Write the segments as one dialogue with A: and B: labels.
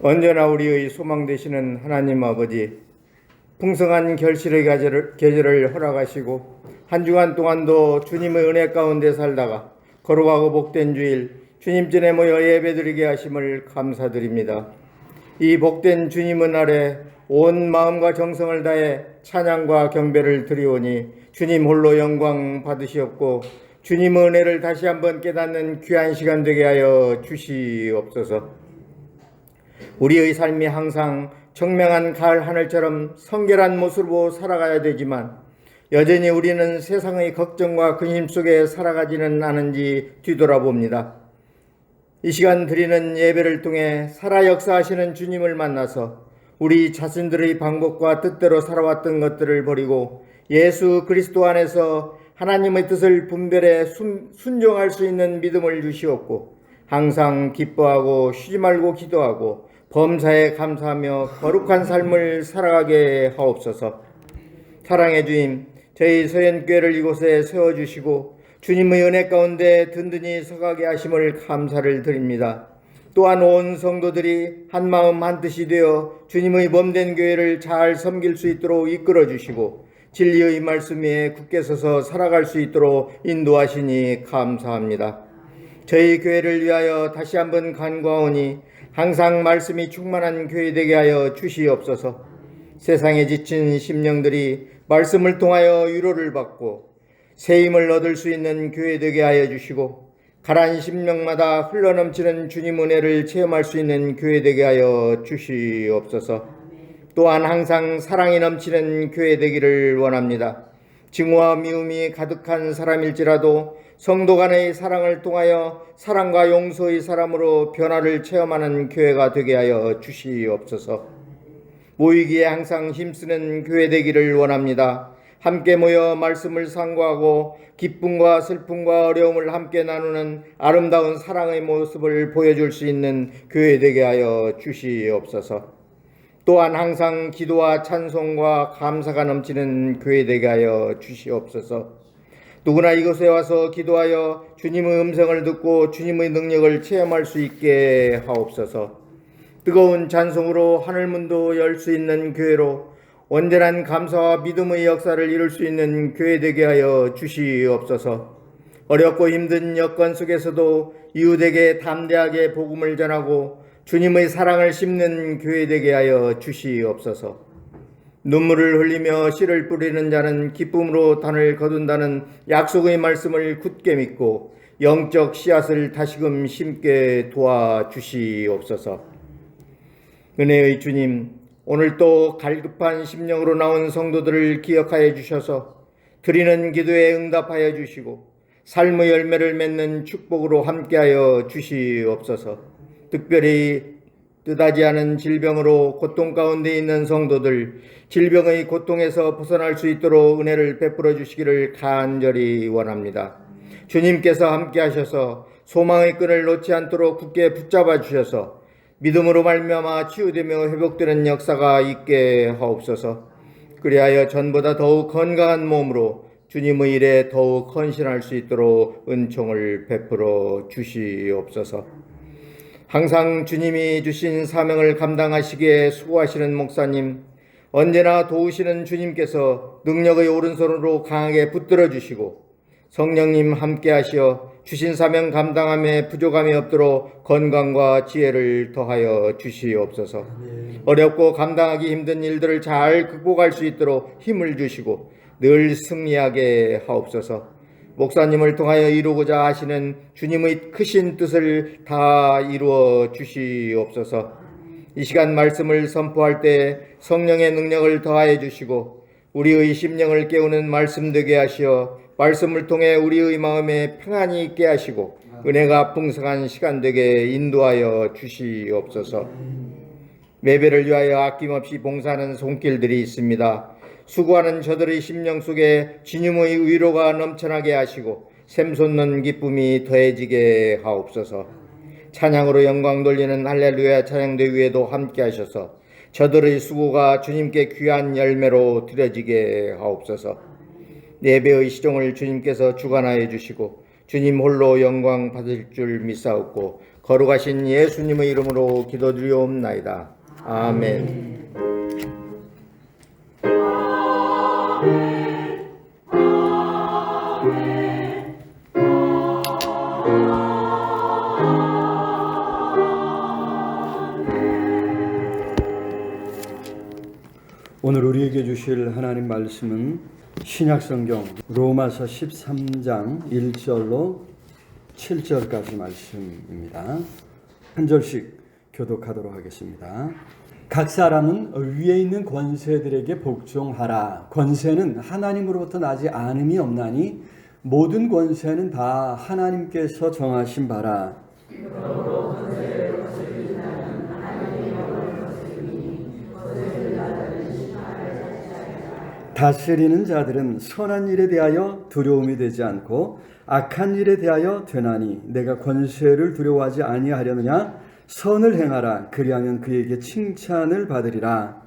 A: 언제나 우리의 소망 되시는 하나님 아버지, 풍성한 결실의 계절을 허락하시고 한 주간 동안도 주님의 은혜 가운데 살다가 거룩하고 복된 주일 주님 전에 모여 예배드리게 하심을 감사드립니다. 이 복된 주님의 날에 온 마음과 정성을 다해 찬양과 경배를 드리오니 주님 홀로 영광 받으시옵고 주님의 은혜를 다시 한번 깨닫는 귀한 시간 되게 하여 주시옵소서. 우리의 삶이 항상 청명한 가을 하늘처럼 성결한 모습으로 살아가야 되지만 여전히 우리는 세상의 걱정과 근심 속에 살아가지는 않은지 뒤돌아봅니다. 이 시간 드리는 예배를 통해 살아 역사하시는 주님을 만나서 우리 자신들의 방법과 뜻대로 살아왔던 것들을 버리고 예수 그리스도 안에서 하나님의 뜻을 분별해 순종할 수 있는 믿음을 주시옵고 항상 기뻐하고 쉬지 말고 기도하고 범사에 감사하며 거룩한 삶을 살아가게 하옵소서. 사랑의 주님, 저희 서현교회를 이곳에 세워주시고 주님의 은혜 가운데 든든히 서가게 하심을 감사를 드립니다. 또한 온 성도들이 한마음 한뜻이 되어 주님의 몸된 교회를 잘 섬길 수 있도록 이끌어 주시고 진리의 말씀 위에 굳게 서서 살아갈 수 있도록 인도하시니 감사합니다. 저희 교회를 위하여 다시 한번 간구하오니 항상 말씀이 충만한 교회 되게 하여 주시옵소서. 세상에 지친 심령들이 말씀을 통하여 위로를 받고 새 힘을 얻을 수 있는 교회 되게 하여 주시고 가라앉은 심령마다 흘러넘치는 주님 은혜를 체험할 수 있는 교회 되게 하여 주시옵소서. 또한 항상 사랑이 넘치는 교회 되기를 원합니다. 증오와 미움이 가득한 사람일지라도 성도 간의 사랑을 통하여 사랑과 용서의 사람으로 변화를 체험하는 교회가 되게 하여 주시옵소서. 모이기에 항상 힘쓰는 교회 되기를 원합니다. 함께 모여 말씀을 상고하고 기쁨과 슬픔과 어려움을 함께 나누는 아름다운 사랑의 모습을 보여줄 수 있는 교회 되게 하여 주시옵소서. 또한 항상 기도와 찬송과 감사가 넘치는 교회 되게 하여 주시옵소서. 누구나 이곳에 와서 기도하여 주님의 음성을 듣고 주님의 능력을 체험할 수 있게 하옵소서. 뜨거운 찬송으로 하늘문도 열 수 있는 교회로 온전한 감사와 믿음의 역사를 이룰 수 있는 교회 되게 하여 주시옵소서. 어렵고 힘든 여건 속에서도 이웃에게 담대하게 복음을 전하고 주님의 사랑을 심는 교회 되게 하여 주시옵소서. 눈물을 흘리며 씨를 뿌리는 자는 기쁨으로 단을 거둔다는 약속의 말씀을 굳게 믿고 영적 씨앗을 다시금 심게 도와주시옵소서. 은혜의 주님, 오늘 또 갈급한 심령으로 나온 성도들을 기억하여 주셔서 드리는 기도에 응답하여 주시고 삶의 열매를 맺는 축복으로 함께하여 주시옵소서. 특별히 뜻하지 않은 질병으로 고통 가운데 있는 성도들, 질병의 고통에서 벗어날 수 있도록 은혜를 베풀어 주시기를 간절히 원합니다. 주님께서 함께 하셔서 소망의 끈을 놓지 않도록 굳게 붙잡아 주셔서 믿음으로 말미암아 치유되며 회복되는 역사가 있게 하옵소서. 그리하여 전보다 더욱 건강한 몸으로 주님의 일에 더욱 헌신할 수 있도록 은총을 베풀어 주시옵소서. 항상 주님이 주신 사명을 감당하시기에 수고하시는 목사님, 언제나 도우시는 주님께서 능력의 오른손으로 강하게 붙들어 주시고 성령님 함께 하시어 주신 사명 감당함에 부족함이 없도록 건강과 지혜를 더하여 주시옵소서. 어렵고 감당하기 힘든 일들을 잘 극복할 수 있도록 힘을 주시고 늘 승리하게 하옵소서. 목사님을 통하여 이루고자 하시는 주님의 크신 뜻을 다 이루어 주시옵소서. 이 시간 말씀을 선포할 때 성령의 능력을 더하여 주시고 우리의 심령을 깨우는 말씀 되게 하시어 말씀을 통해 우리의 마음에 평안이 있게 하시고 은혜가 풍성한 시간 되게 인도하여 주시옵소서. 예배를 위하여 아낌없이 봉사하는 손길들이 있습니다. 수고하는 저들의 심령 속에 주님의 위로가 넘쳐나게 하시고 샘솟는 기쁨이 더해지게 하옵소서. 찬양으로 영광 돌리는 할렐루야 찬양대 위에도 함께 하셔서 저들의 수고가 주님께 귀한 열매로 드려지게 하옵소서. 예배의 시종을 주님께서 주관하여 주시고 주님 홀로 영광 받을 줄 믿사옵고 거룩하신 예수님의 이름으로 기도드리옵나이다. 아멘.
B: 오늘 우리에게 주실 하나님 말씀은 신약성경 로마서 13장 1절로 7절까지 말씀입니다. 한 절씩 교독하도록 하겠습니다. 각 사람은 위에 있는 권세들에게 복종하라. 권세는 하나님으로부터 나지 않음이 없나니 모든 권세는 다 하나님께서 정하신 바라. 다스리는 자들은 선한 일에 대하여 두려움이 되지 않고 악한 일에 대하여 되나니 내가 권세를 두려워하지 아니하려느냐? 선을 행하라. 그리하면 그에게 칭찬을 받으리라.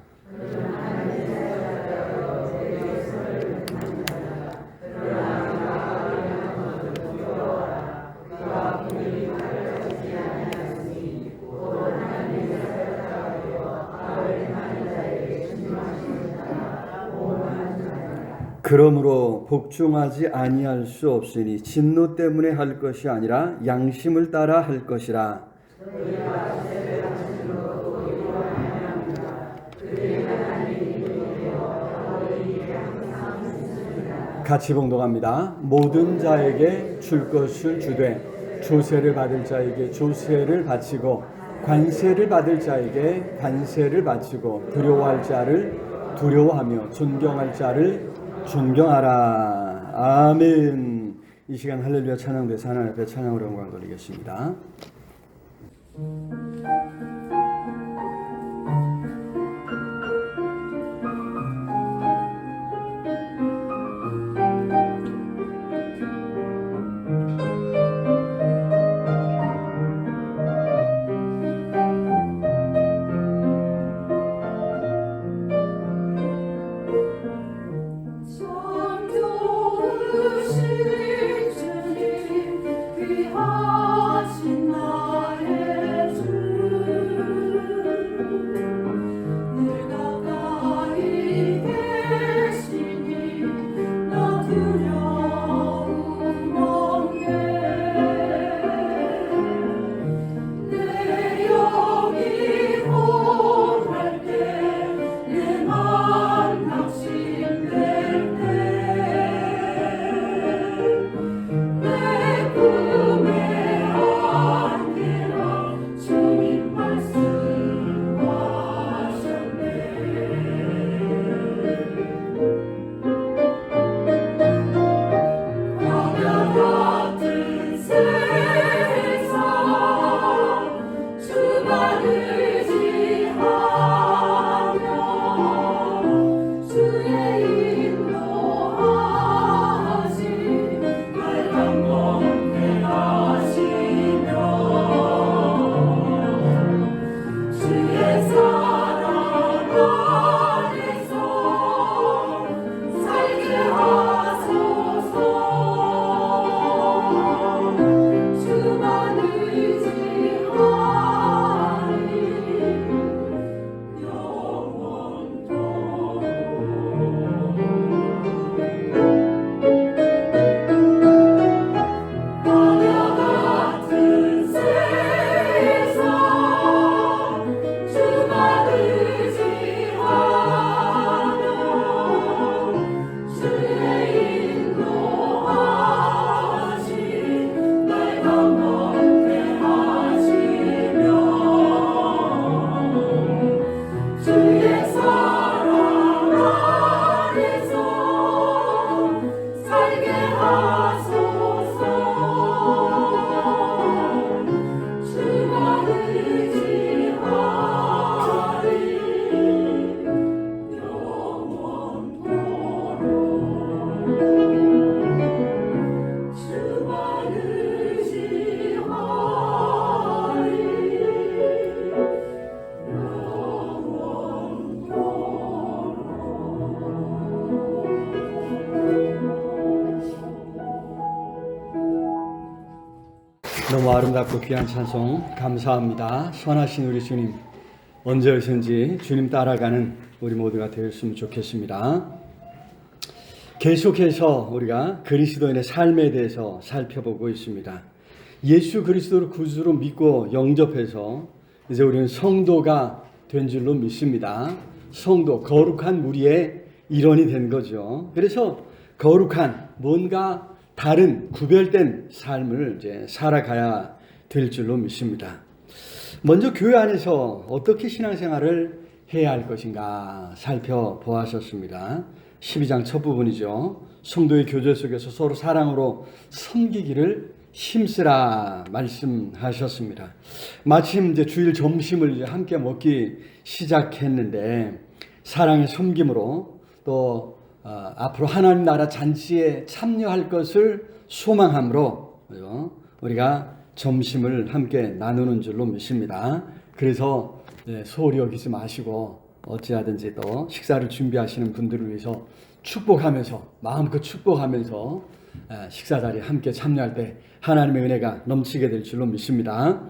B: 그러므로 복종하지 아니할 수 없으니 진노 때문에 할 것이 아니라 양심을 따라 할 것이라. 같이 봉독합니다. 모든 자에게 줄 것을 주되 조세를 받을 자에게 조세를 바치고 관세를 받을 자에게 관세를 바치고 두려워할 자를 두려워하며 존경할 자를 존경하라. 아멘. 이 시간 할렐루야 찬양대사 하나님 앞에 찬양으로 영광 돌리겠습니다.
C: 주님 귀하신 나의 주
B: 너무 아름답고 귀한 찬송 감사합니다. 선하신 우리 주님, 언제 오신지 주님 따라가는 우리 모두가 되었으면 좋겠습니다. 계속해서 우리가 그리스도인의 삶에 대해서 살펴보고 있습니다. 예수 그리스도를 구주로 믿고 영접해서 이제 우리는 성도가 된 줄로 믿습니다. 성도, 거룩한 무리의 일원이 된 거죠. 그래서 거룩한, 뭔가 다른 구별된 삶을 이제 살아가야 될 줄로 믿습니다. 먼저 교회 안에서 어떻게 신앙생활을 해야 할 것인가 살펴보았었습니다. 12장 첫 부분이죠. 성도의 교제 속에서 서로 사랑으로 섬기기를 힘쓰라 말씀하셨습니다. 마침 이제 주일 점심을 이제 함께 먹기 시작했는데 사랑의 섬김으로 또 앞으로 하나님 나라 잔치에 참여할 것을 소망함으로 우리가 점심을 함께 나누는 줄로 믿습니다. 그래서 소홀히 여기지 마시고 어찌하든지 또 식사를 준비하시는 분들을 위해서 축복하면서 마음껏 축복하면서 식사 자리에 함께 참여할 때 하나님의 은혜가 넘치게 될 줄로 믿습니다.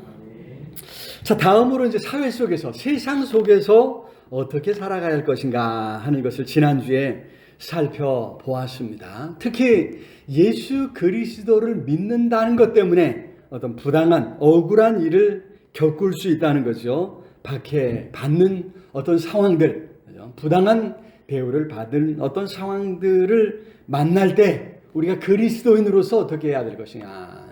B: 자, 다음으로 이제 사회 속에서, 세상 속에서 어떻게 살아가야 할 것인가 하는 것을 지난주에 살펴보았습니다. 특히 예수 그리스도를 믿는다는 것 때문에 어떤 부당한, 억울한 일을 겪을 수 있다는 거죠. 박해받는 어떤 상황들, 부당한 대우를 받은 어떤 상황들을 만날 때 우리가 그리스도인으로서 어떻게 해야 될 것이냐.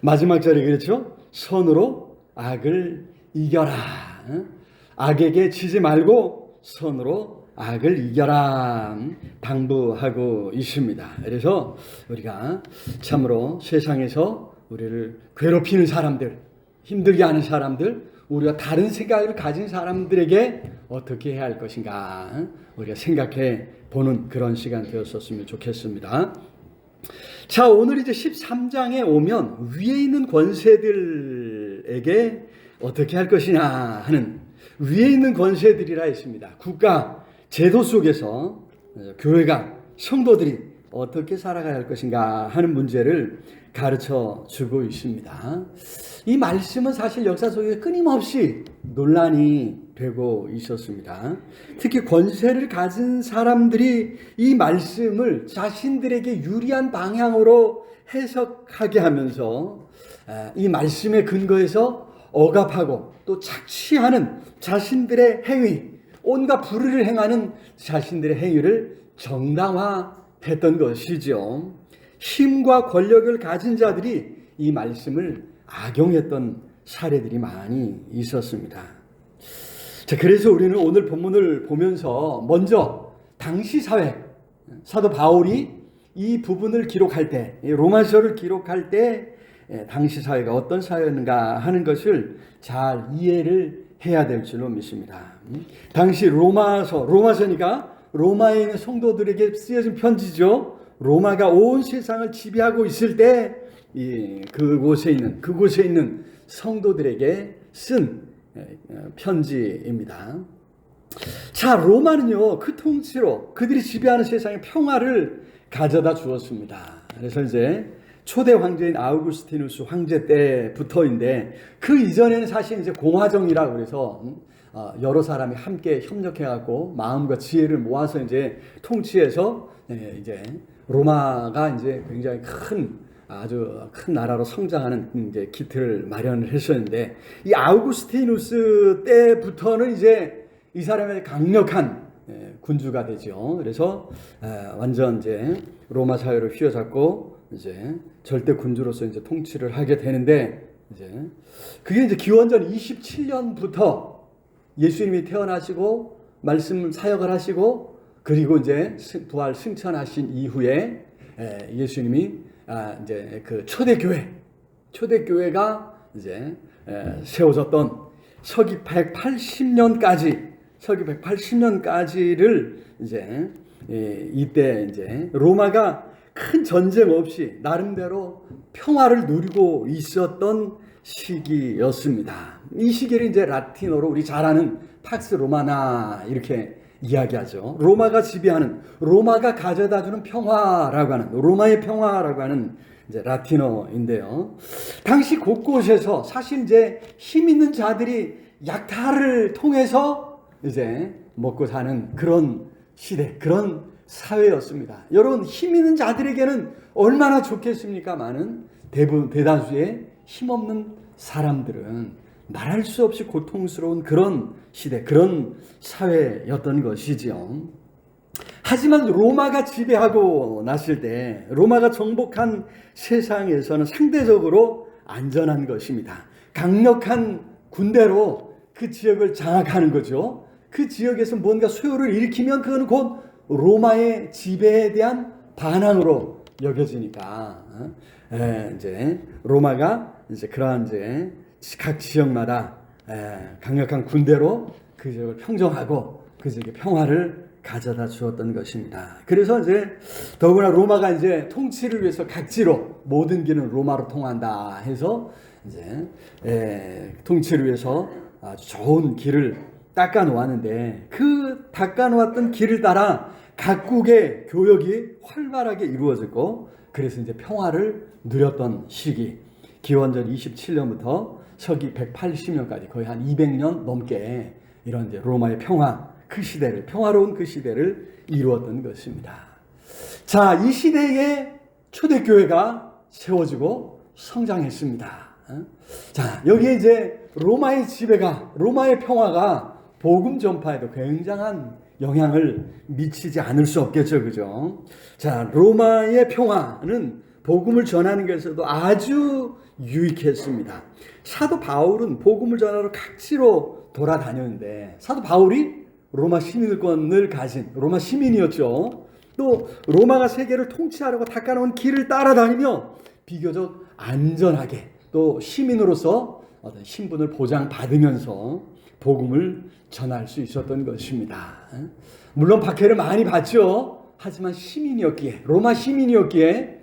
B: 마지막 절에 그렇죠. 선으로 악을 이겨라. 악에게 지지 말고 선으로 악을 이겨라 당부하고 있습니다. 그래서 우리가 참으로 세상에서 우리를 괴롭히는 사람들, 힘들게 하는 사람들, 우리가 다른 생각을 가진 사람들에게 어떻게 해야 할 것인가 우리가 생각해 보는 그런 시간 되었었으면 좋겠습니다. 자, 오늘 이제 13장에 오면 위에 있는 권세들에게 어떻게 할 것이냐 하는, 위에 있는 권세들이라 했습니다. 국가 제도 속에서 교회가, 성도들이 어떻게 살아가야 할 것인가 하는 문제를 가르쳐 주고 있습니다. 이 말씀은 사실 역사 속에 끊임없이 논란이 되고 있었습니다. 특히 권세를 가진 사람들이 이 말씀을 자신들에게 유리한 방향으로 해석하게 하면서 이 말씀의 근거에서 억압하고 또 착취하는 자신들의 행위, 온갖 불의를 행하는 자신들의 행위를 정당화했던 것이죠. 힘과 권력을 가진 자들이 이 말씀을 악용했던 사례들이 많이 있었습니다. 자, 그래서 우리는 오늘 본문을 보면서 먼저 당시 사회, 사도 바울이 이 부분을 기록할 때, 로마서를 기록할 때 당시 사회가 어떤 사회였는가 하는 것을 잘 이해를 해야 될 줄로 믿습니다. 당시 로마서니까 로마에 있는 성도들에게 쓰여진 편지죠. 로마가 온 세상을 지배하고 있을 때 그곳에 있는 성도들에게 쓴 편지입니다. 자, 로마는요, 그 통치로 그들이 지배하는 세상에 평화를 가져다 주었습니다. 그래서 이제 초대 황제인 아우구스티누스 황제 때부터인데, 그 이전에는 사실 이제 공화정이라고 그래서 여러 사람이 함께 협력해갖고 마음과 지혜를 모아서 이제 통치해서 이제 로마가 이제 굉장히 아주 큰 나라로 성장하는 이제 기틀을 마련을 했었는데, 이 아우구스티누스 때부터는 이제 이 사람의 강력한 군주가 되죠. 그래서 완전 이제 로마 사회로 휘어잡고 이제 절대 군주로서 이제 통치를 하게 되는데, 이제 그게 이제 기원전 27년부터 예수님이 태어나시고 말씀 사역을 하시고, 그리고 이제 부활 승천하신 이후에 예수님이 이제 그 초대교회가 이제 세워졌던 서기 180년까지를 이제 이때 이제 로마가 큰 전쟁 없이 나름대로 평화를 누리고 있었던 시기였습니다. 이 시기를 이제 라틴어로 우리 잘 아는 팍스 로마나 이렇게 이야기하죠. 로마가 지배하는, 로마가 가져다주는 평화라고 하는, 로마의 평화라고 하는 이제 라틴어인데요. 당시 곳곳에서 사실 이제 힘 있는 자들이 약탈을 통해서 이제 먹고 사는 그런 시대, 그런 사회였습니다. 여러분, 힘 있는 자들에게는 얼마나 좋겠습니까마는 대다수의 힘없는 사람들은 말할 수 없이 고통스러운 그런 시대, 그런 사회였던 것이지요. 하지만 로마가 지배하고 났을 때, 로마가 정복한 세상에서는 상대적으로 안전한 것입니다. 강력한 군대로 그 지역을 장악하는 거죠. 그 지역에서 뭔가 소요를 일으키면 그건 곧 로마의 지배에 대한 반항으로 여겨지니까, 이제 로마가 이제 그러한 이제 각 지역마다 강력한 군대로 그 지역을 평정하고 그 지역의 평화를 가져다 주었던 것입니다. 그래서 이제 더구나 로마가 이제 통치를 위해서 각지로 모든 길은 로마로 통한다 해서 이제 통치를 위해서 아주 좋은 길을 닦아 놓았는데, 그 닦아 놓았던 길을 따라 각국의 교역이 활발하게 이루어졌고, 그래서 이제 평화를 누렸던 시기, 기원전 27년부터 서기 180년까지 거의 한 200년 넘게 이런 이제 로마의 그 시대를, 평화로운 그 시대를 이루었던 것입니다. 자, 이 시대에 초대교회가 세워지고 성장했습니다. 자, 여기에 이제 로마의 지배가, 로마의 평화가 복음 전파에도 굉장한 영향을 미치지 않을 수 없겠죠, 그죠? 자, 로마의 평화는 복음을 전하는 것에서도 아주 유익했습니다. 사도 바울은 복음을 전하러 각지로 돌아다녔는데, 사도 바울이 로마 시민권을 가진 로마 시민이었죠. 또 로마가 세계를 통치하려고 닦아놓은 길을 따라다니며 비교적 안전하게 또 시민으로서 어떤 신분을 보장받으면서 복음을 전할 수 있었던 것입니다. 물론 박해를 많이 받죠. 하지만 시민이었기에, 로마 시민이었기에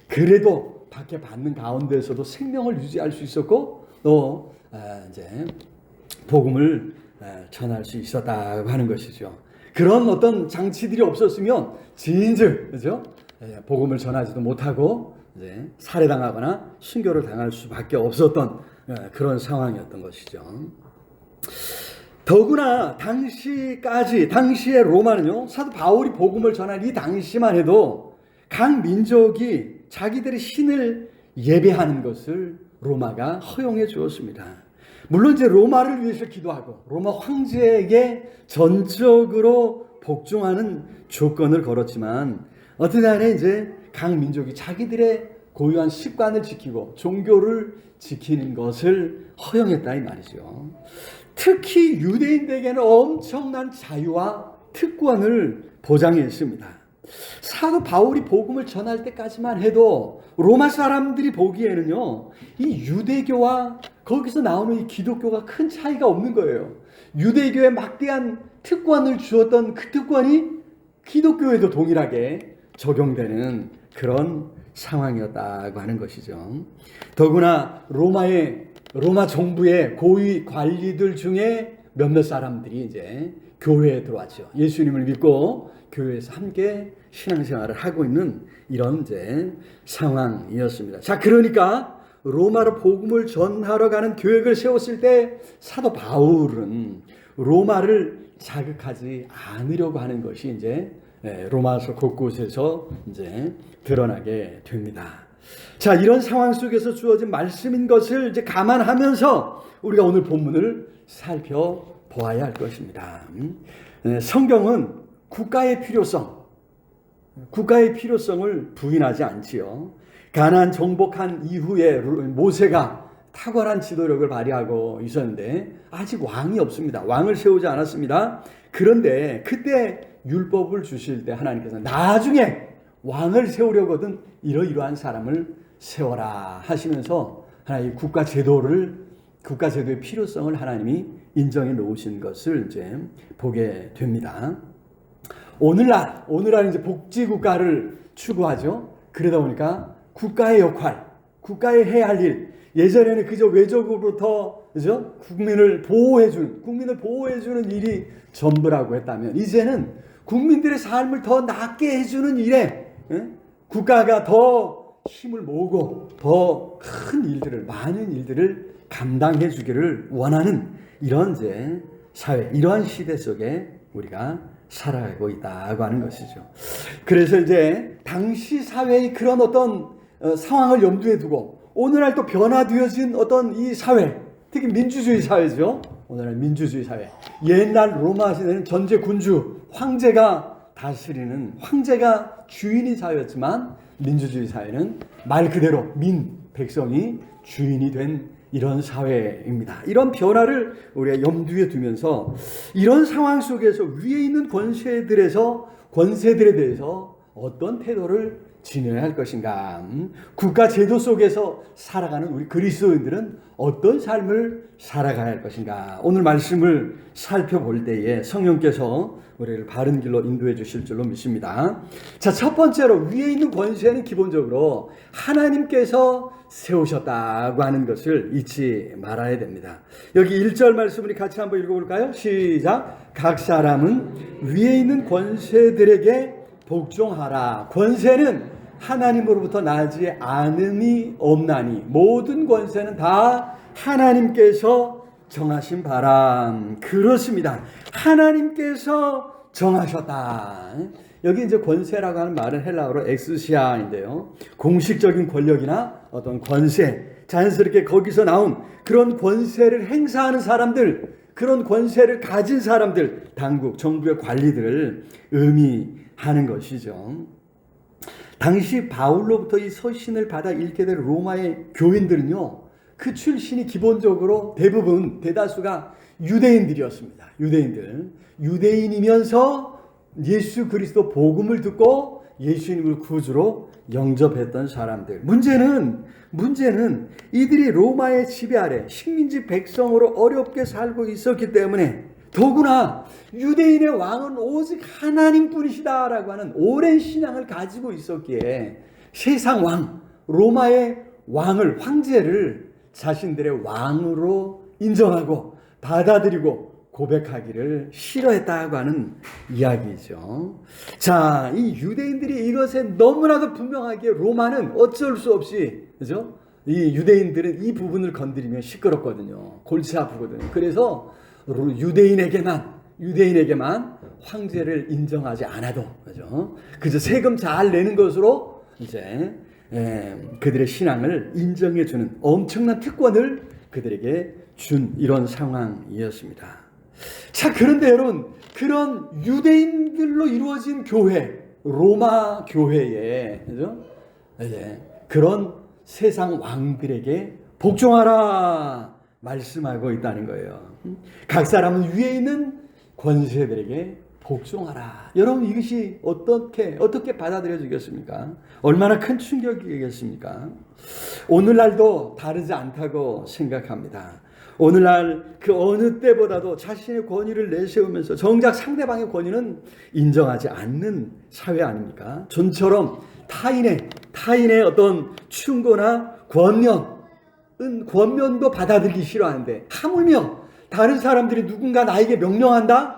B: 그래도 박해받는 가운데서도 생명을 유지할 수 있었고, 또 이제 복음을 전할 수 있었다고 하는 것이죠. 그런 어떤 장치들이 없었으면 진즉, 그죠? 복음을 전하지도 못하고 이제 살해당하거나 순교를 당할 수밖에 없었던 그런 상황이었던 것이죠. 더구나 당시의 로마는요, 사도 바울이 복음을 전한 이 당시만 해도 각 민족이 자기들의 신을 예배하는 것을 로마가 허용해 주었습니다. 물론 이제 로마를 위해서 기도하고 로마 황제에게 전적으로 복종하는 조건을 걸었지만, 어떤 간에 이제 각 민족이 자기들의 고유한 습관을 지키고 종교를 지키는 것을 허용했다 이 말이죠. 특히 유대인들에게는 엄청난 자유와 특권을 보장했습니다. 사도 바울이 복음을 전할 때까지만 해도 로마 사람들이 보기에는요, 이 유대교와 거기서 나오는 이 기독교가 큰 차이가 없는 거예요. 유대교에 막대한 특권을 주었던 그 특권이 기독교에도 동일하게 적용되는 그런 상황이었다고 하는 것이죠. 더구나 로마 정부의 고위 관리들 중에 몇몇 사람들이 이제 교회에 들어왔죠. 예수님을 믿고 교회에서 함께 신앙생활을 하고 있는 이런 이제 상황이었습니다. 자, 그러니까 로마로 복음을 전하러 가는 계획을 세웠을 때 사도 바울은 로마를 자극하지 않으려고 하는 것이 이제 로마서 곳곳에서 이제 드러나게 됩니다. 자, 이런 상황 속에서 주어진 말씀인 것을 이제 감안하면서 우리가 오늘 본문을 살펴보아야 할 것입니다. 성경은 국가의 필요성을 부인하지 않지요. 가나안 정복한 이후에 모세가 탁월한 지도력을 발휘하고 있었는데 아직 왕이 없습니다. 왕을 세우지 않았습니다. 그런데 그때 율법을 주실 때 하나님께서 나중에 왕을 세우려거든 이러이러한 사람을 세워라 하시면서 하나님 국가 제도의 필요성을 하나님이 인정해 놓으신 것을 이제 보게 됩니다. 오늘날 이제 복지 국가를 추구하죠. 그러다 보니까 국가의 역할, 국가의 해야 할 일, 예전에는 그저 외적으로부터 그죠? 국민을 보호해주는 일이 전부라고 했다면, 이제는 국민들의 삶을 더 낫게 해주는 일에 국가가 더 힘을 모으고 더 큰 일들을, 많은 일들을 감당해 주기를 원하는 이런 이제 사회, 이러한 시대 속에 우리가 살아가고 있다고 하는 것이죠. 그래서 이제 당시 사회의 그런 어떤 상황을 염두에 두고 오늘날 또 변화되어진 어떤 이 사회, 특히 민주주의 사회죠. 오늘날 민주주의 사회. 옛날 로마 시대는 전제 군주, 황제가 다스리는, 황제가 주인이 사회였지만 민주주의 사회는 말 그대로 백성이 주인이 된 이런 사회입니다. 이런 변화를 우리가 염두에 두면서 이런 상황 속에서 위에 있는 권세들에 대해서 어떤 태도를 지녀야 할 것인가? 국가 제도 속에서 살아가는 우리 그리스도인들은 어떤 삶을 살아가야 할 것인가? 오늘 말씀을 살펴볼 때에 성령께서 우리를 바른 길로 인도해 주실 줄로 믿습니다. 자, 첫 번째로 위에 있는 권세는 기본적으로 하나님께서 세우셨다고 하는 것을 잊지 말아야 됩니다. 여기 1절 말씀 우리 같이 한번 읽어볼까요? 시작. 각 사람은 위에 있는 권세들에게 복종하라. 권세는 하나님으로부터 나지 않음이 없나니 모든 권세는 다 하나님께서 정하신 바라. 그렇습니다. 하나님께서 정하셨다. 여기 이제 권세라고 하는 말은 헬라어로 엑스시아인데요. 공식적인 권력이나 어떤 권세, 자연스럽게 거기서 나온 그런 권세를 행사하는 사람들, 그런 권세를 가진 사람들, 당국, 정부의 관리들을 의미하는 것이죠. 당시 바울로부터 이 서신을 받아 읽게 될 로마의 교인들은요, 그 출신이 기본적으로 대다수가 유대인들이었습니다. 유대인이면서 예수 그리스도 복음을 듣고 예수님을 구주로 영접했던 사람들. 문제는 이들이 로마의 지배 아래 식민지 백성으로 어렵게 살고 있었기 때문에 더구나 유대인의 왕은 오직 하나님뿐이시다라고 하는 오랜 신앙을 가지고 있었기에 세상 왕, 로마의 왕을, 황제를 자신들의 왕으로 인정하고 받아들이고 고백하기를 싫어했다고 하는 이야기죠. 자, 이 유대인들이 이것에 너무나도 분명하게 로마는 어쩔 수 없이, 그죠? 이 유대인들은 이 부분을 건드리면 시끄럽거든요. 골치 아프거든요. 그래서 유대인에게만 황제를 인정하지 않아도, 그죠? 그저 세금 잘 내는 것으로 이제 그들의 신앙을 인정해주는 엄청난 특권을 그들에게 준 이런 상황이었습니다. 자, 그런데 여러분, 그런 유대인들로 이루어진 교회, 로마 교회에, 그죠? 그런 세상 왕들에게 복종하라 말씀하고 있다는 거예요. 각 사람은 위에 있는 권세들에게 복종하라. 여러분, 이것이 어떻게 받아들여지겠습니까? 얼마나 큰 충격이겠습니까? 오늘날도 다르지 않다고 생각합니다. 오늘날 그 어느 때보다도 자신의 권위를 내세우면서 정작 상대방의 권위는 인정하지 않는 사회 아닙니까? 좀처럼 타인의 어떤 충고나 권면도 받아들이기 싫어하는데, 하물며 다른 사람들이 누군가 나에게 명령한다?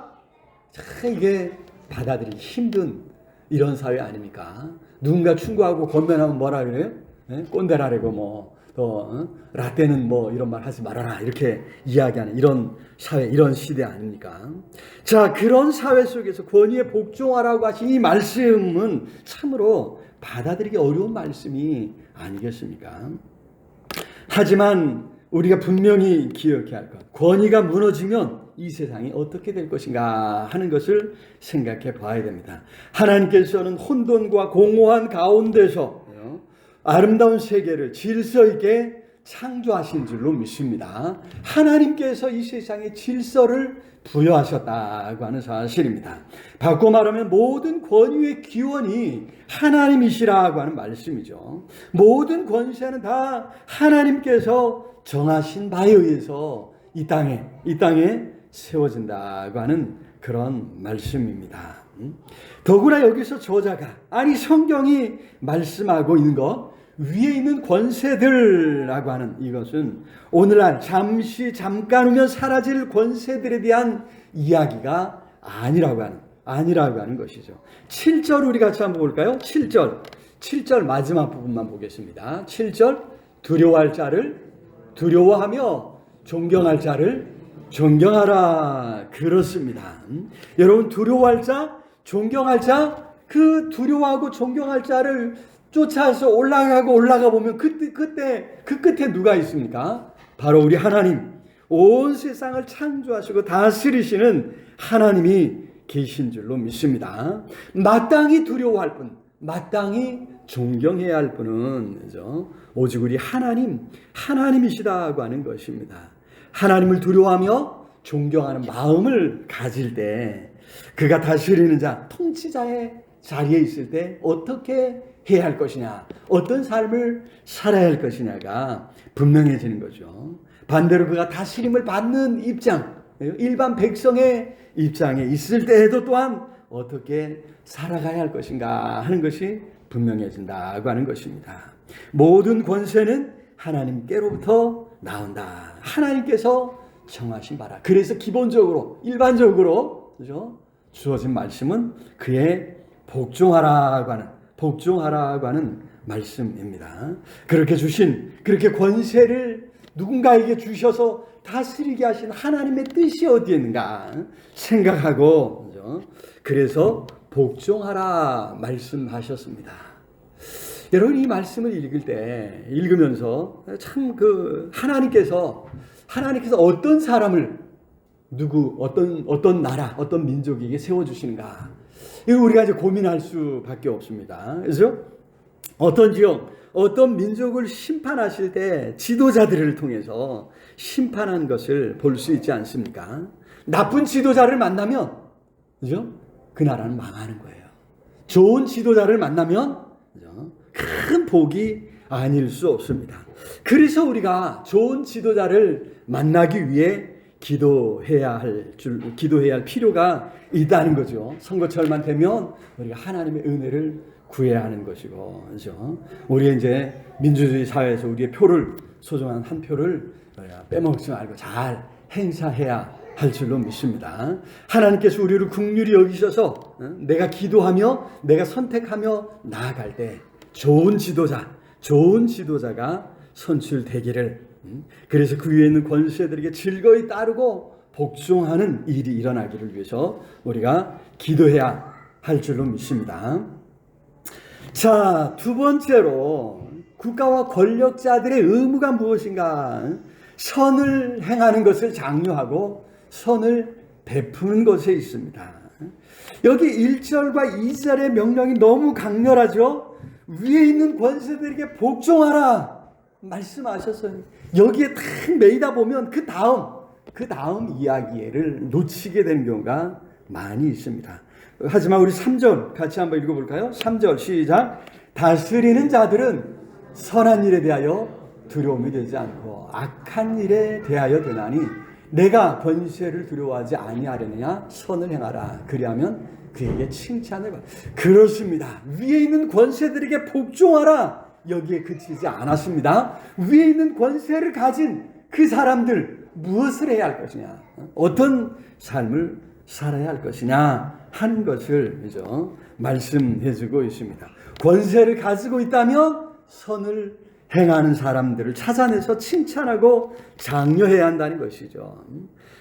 B: 참 이게 받아들이기 힘든 이런 사회 아닙니까? 누군가 충고하고 권면하면 뭐라 그래요? 꼰대라래고 라떼는 이런 말 하지 말아라 이렇게 이야기하는 이런 사회, 이런 시대 아닙니까? 자, 그런 사회 속에서 권위에 복종하라고 하신 이 말씀은 참으로 받아들이기 어려운 말씀이 아니겠습니까? 하지만 우리가 분명히 기억해야 할 것, 권위가 무너지면 이 세상이 어떻게 될 것인가 하는 것을 생각해 봐야 됩니다. 하나님께서는 혼돈과 공허한 가운데서 아름다운 세계를 질서 있게 창조하신 줄로 믿습니다. 하나님께서 이 세상에 질서를 부여하셨다고 하는 사실입니다. 바꿔 말하면 모든 권위의 기원이 하나님이시라고 하는 말씀이죠. 모든 권세는 다 하나님께서 정하신 바에 의해서 이 땅에 세워진다고 하는 그런 말씀입니다. 더구나 여기서 저자가, 성경이 말씀하고 있는 것, 위에 있는 권세들이라고 하는 이것은 오늘날 잠깐 후면 사라질 권세들에 대한 이야기가 아니라고 하는 것이죠. 7절 우리 같이 한번 볼까요? 7절. 7절 마지막 부분만 보겠습니다. 7절 두려워할 자를 두려워하며 존경할 자를 존경하라. 그렇습니다. 여러분 두려워할 자, 존경할 자, 그 두려워하고 존경할 자를 쫓아서 올라가 보면 그때 그 끝에 누가 있습니까? 바로 우리 하나님, 온 세상을 창조하시고 다스리시는 하나님이 계신 줄로 믿습니다. 마땅히 두려워할 분, 마땅히 존경해야 할 분은 그죠? 오직 우리 하나님이시다고 하는 것입니다. 하나님을 두려워하며 존경하는 마음을 가질 때 그가 다스리는 자, 통치자의 자리에 있을 때 어떻게 해야 할 것이냐, 어떤 삶을 살아야 할 것이냐가 분명해지는 거죠. 반대로 그가 다스림을 받는 입장, 일반 백성의 입장에 있을 때에도 또한 어떻게 살아가야 할 것인가 하는 것이 분명해진다고 하는 것입니다. 모든 권세는 하나님께로부터 나온다. 하나님께서 정하신 바라. 그래서 기본적으로 일반적으로 그죠? 주어진 말씀은 그의 복종하라고 하는 말씀입니다. 그렇게 권세를 누군가에게 주셔서 다스리게 하신 하나님의 뜻이 어디에 있는가 생각하고 그죠? 그래서 복종하라 말씀하셨습니다. 여러분 이 말씀을 읽으면서 참 하나님께서 어떤 사람을 어떤 나라, 어떤 민족에게 세워주시는가 이거 우리가 이제 고민할 수밖에 없습니다. 그래서 어떤 지역, 어떤 민족을 심판하실 때 지도자들을 통해서 심판한 것을 볼 수 있지 않습니까? 나쁜 지도자를 만나면 그죠? 그 나라는 망하는 거예요. 좋은 지도자를 만나면 그죠? 큰 복이 아닐 수 없습니다. 그래서 우리가 좋은 지도자를 만나기 위해 기도해야 할 필요가 있다는 거죠. 선거철만 되면 우리가 하나님의 은혜를 구해야 하는 것이고, 그렇죠? 우리 이제 민주주의 사회에서 우리의 소중한 한 표를 빼먹지 말고 잘 행사해야 할 줄로 믿습니다. 하나님께서 우리를 긍휼히 여기셔서 내가 기도하며 내가 선택하며 나아갈 때 좋은 지도자가 선출되기를, 그래서 그 위에 있는 권세들에게 즐거이 따르고 복종하는 일이 일어나기를 위해서 우리가 기도해야 할 줄로 믿습니다. 자, 두 번째로 국가와 권력자들의 의무가 무엇인가? 선을 행하는 것을 장려하고 선을 베푸는 것에 있습니다. 여기 1절과 2절의 명령이 너무 강렬하죠. 위에 있는 권세들에게 복종하라 말씀하셨어요. 여기에 딱 매이다 보면 그 다음 이야기를 놓치게 되는 경우가 많이 있습니다. 하지만 우리 3절 같이 한번 읽어볼까요? 3절 시작. 다스리는 자들은 선한 일에 대하여 두려움이 되지 않고 악한 일에 대하여 되나니 내가 권세를 두려워하지 아니하려느냐? 선을 행하라. 그리하면 그에게 칭찬을 받. 그렇습니다. 위에 있는 권세들에게 복종하라. 여기에 그치지 않았습니다. 위에 있는 권세를 가진 그 사람들 무엇을 해야 할 것이냐? 어떤 삶을 살아야 할 것이냐 하는 것을 그죠? 말씀해주고 있습니다. 권세를 가지고 있다면 선을 행하는 사람들을 찾아내서 칭찬하고 장려해야 한다는 것이죠.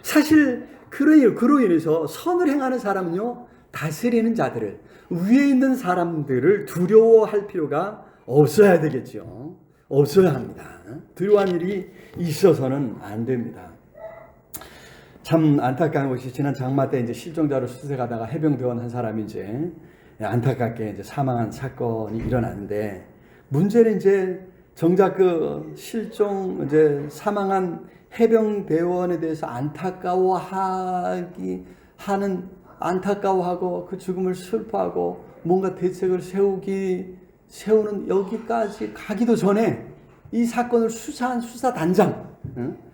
B: 사실 그로 인해서 선을 행하는 사람은요, 다스리는 자들을, 위에 있는 사람들을 두려워할 필요가 없어야 되겠죠. 없어야 합니다. 두려워한 일이 있어서는 안 됩니다. 참 안타까운 것이 지난 장마 때 이제 실종자로 수색하다가 해병대원 한 사람이 이제 안타깝게 이제 사망한 사건이 일어났는데, 문제는 이제 정작 그 실종 이제 사망한 해병대원에 대해서 안타까워하고 그 죽음을 슬퍼하고 뭔가 대책을 세우는 여기까지 가기도 전에 이 사건을 수사한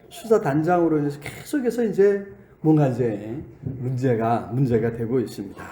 B: 수사단장으로 인해서 계속해서 이제 뭔가 이제 문제가 되고 있습니다.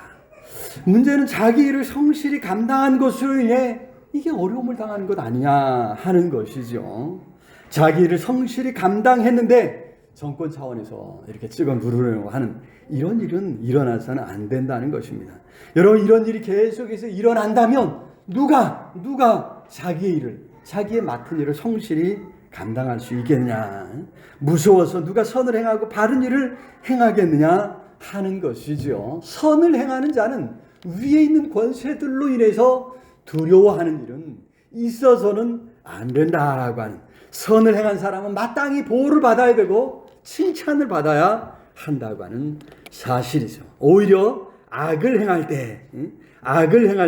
B: 문제는 자기 일을 성실히 감당한 것으로 인해 이게 어려움을 당하는 것 아니냐 하는 것이죠. 자기 일을 성실히 감당했는데 정권 차원에서 이렇게 찍어 누르려고 하는 이런 일은 일어나서는 안 된다는 것입니다. 여러분, 이런 일이 계속해서 일어난다면 누가 자기의 일을, 자기의 맡은 일을 성실히 감당할 수 있겠냐? 무서워서 누가 선을 행하고 바른 일을 행하겠느냐 하는 것이죠. 선을 행하는 자는 위에 있는 권세들로 인해서 두려워하는 일은 있어서는 안 된다고 하는, 선을 행한 사람은 마땅히 보호를 받아야 되고 칭찬을 받아야 한다고 하는 사실이죠. 오히려 악을 행할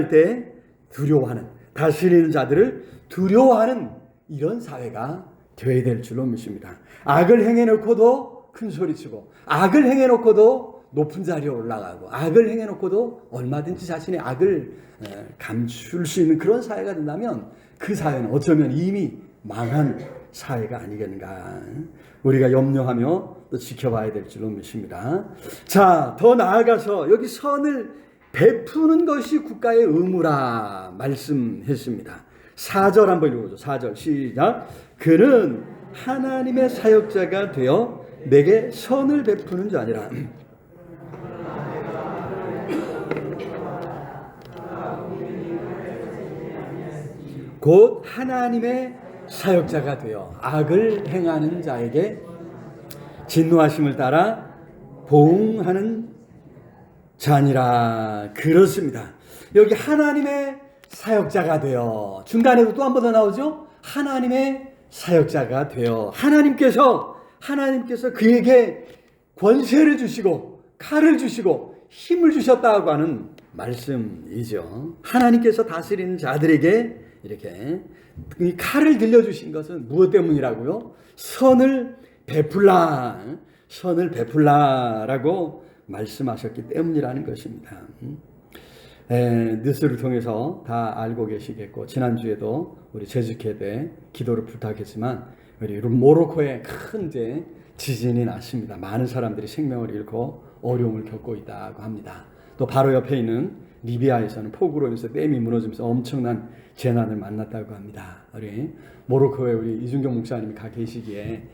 B: 때 두려워하는, 다스리는 자들을 두려워하는 이런 사회가 되어야 될 줄로 믿습니다. 악을 행해놓고도 큰 소리치고, 악을 행해놓고도 높은 자리에 올라가고, 악을 행해놓고도 얼마든지 자신의 악을 감출 수 있는 그런 사회가 된다면 그 사회는 어쩌면 이미 망한 사회가 아니겠는가. 우리가 염려하며 또 지켜봐야 될 줄로 믿습니다. 자, 더 나아가서 여기 선을 베푸는 것이 국가의 의무라 말씀했습니다. 4절 한번 읽어보죠. 4절 시작. 그는 하나님의 사역자가 되어 내게 선을 베푸는 자니라. 곧 하나님의 사역자가 되어 악을 행하는 자에게 진노하심을 따라 보응하는 자니라. 그렇습니다. 여기 하나님의 사역자가 되어, 중간에도 또 한 번 더 나오죠. 하나님의 사역자가 되어, 하나님께서 그에게 권세를 주시고 칼을 주시고 힘을 주셨다고 하는 말씀이죠. 하나님께서 다스리는 자들에게 이렇게 이 칼을 들려주신 것은 무엇 때문이라고요? 선을 베풀라라고 말씀하셨기 때문이라는 것입니다. 뉴스를 통해서 다 알고 계시겠고, 지난주에도 우리 제주케대 기도를 부탁했지만 우리 모로코에 큰 지진이 났습니다. 많은 사람들이 생명을 잃고 어려움을 겪고 있다고 합니다. 또 바로 옆에 있는 리비아에서는 폭우로 인해서 댐이 무너지면서 엄청난 재난을 만났다고 합니다. 우리 모로코에 우리 이준경 목사님이 가 계시기에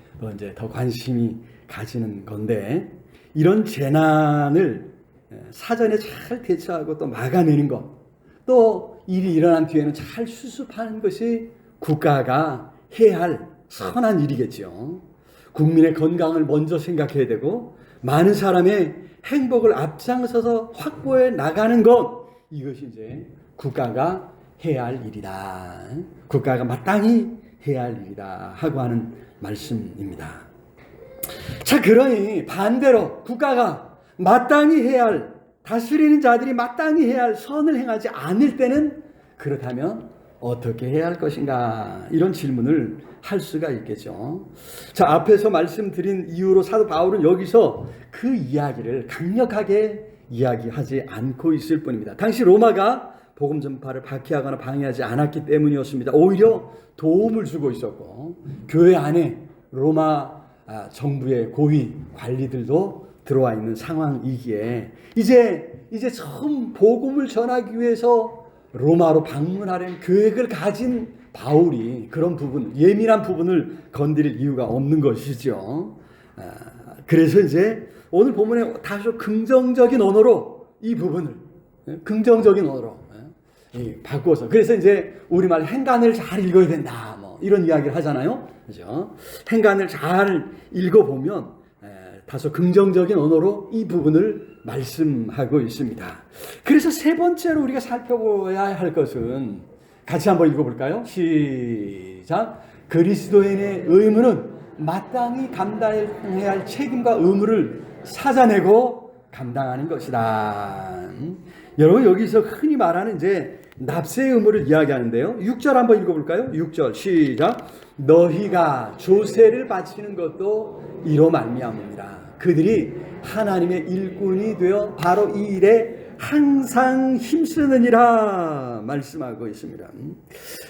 B: 더 관심이 가지는 건데, 이런 재난을 사전에 잘 대처하고 또 막아내는 것, 또 일이 일어난 뒤에는 잘 수습하는 것이 국가가 해야 할 선한 일이겠죠. 국민의 건강을 먼저 생각해야 되고 많은 사람의 행복을 앞장서서 확보해 나가는 것, 이것이 이제 국가가 해야 할 일이다. 국가가 마땅히 해야 할 일이다 하고 하는 말씀입니다. 자, 그러니 반대로 국가가 마땅히 해야 할, 다스리는 자들이 마땅히 해야 할 선을 행하지 않을 때는 그렇다면 어떻게 해야 할 것인가, 이런 질문을 할 수가 있겠죠. 자, 앞에서 말씀드린 이유로 사도 바울은 여기서 그 이야기를 강력하게 이야기하지 않고 있을 뿐입니다. 당시 로마가 복음 전파를 박해하거나 방해하지 않았기 때문이었습니다. 오히려 도움을 주고 있었고, 교회 안에 로마 정부의 고위 관리들도 들어와 있는 상황이기에 이제 처음 복음을 전하기 위해서 로마로 방문하려는 계획을 가진 바울이 그런 부분, 예민한 부분을 건드릴 이유가 없는 것이죠. 그래서 이제 오늘 본문에 다소 긍정적인 언어로 이 부분을, 긍정적인 언어로 바꿔서, 그래서 이제 우리말 행간을 잘 읽어야 된다, 뭐 이런 이야기를 하잖아요. 그죠? 행간을 잘 읽어보면 다소 긍정적인 언어로 이 부분을 말씀하고 있습니다. 그래서 세 번째로 우리가 살펴봐야 할 것은, 같이 한번 읽어볼까요? 시작. 그리스도인의 의무는 마땅히 감당해야 할 책임과 의무를 찾아내고 감당하는 것이다. 여러분, 여기서 흔히 말하는 이제 납세의 의무를 이야기하는데요. 6절 한번 읽어볼까요? 6절 시작. 너희가 조세를 바치는 것도 이로 말미암음이라. 그들이 하나님의 일꾼이 되어 바로 이 일에 항상 힘쓰느니라 말씀하고 있습니다.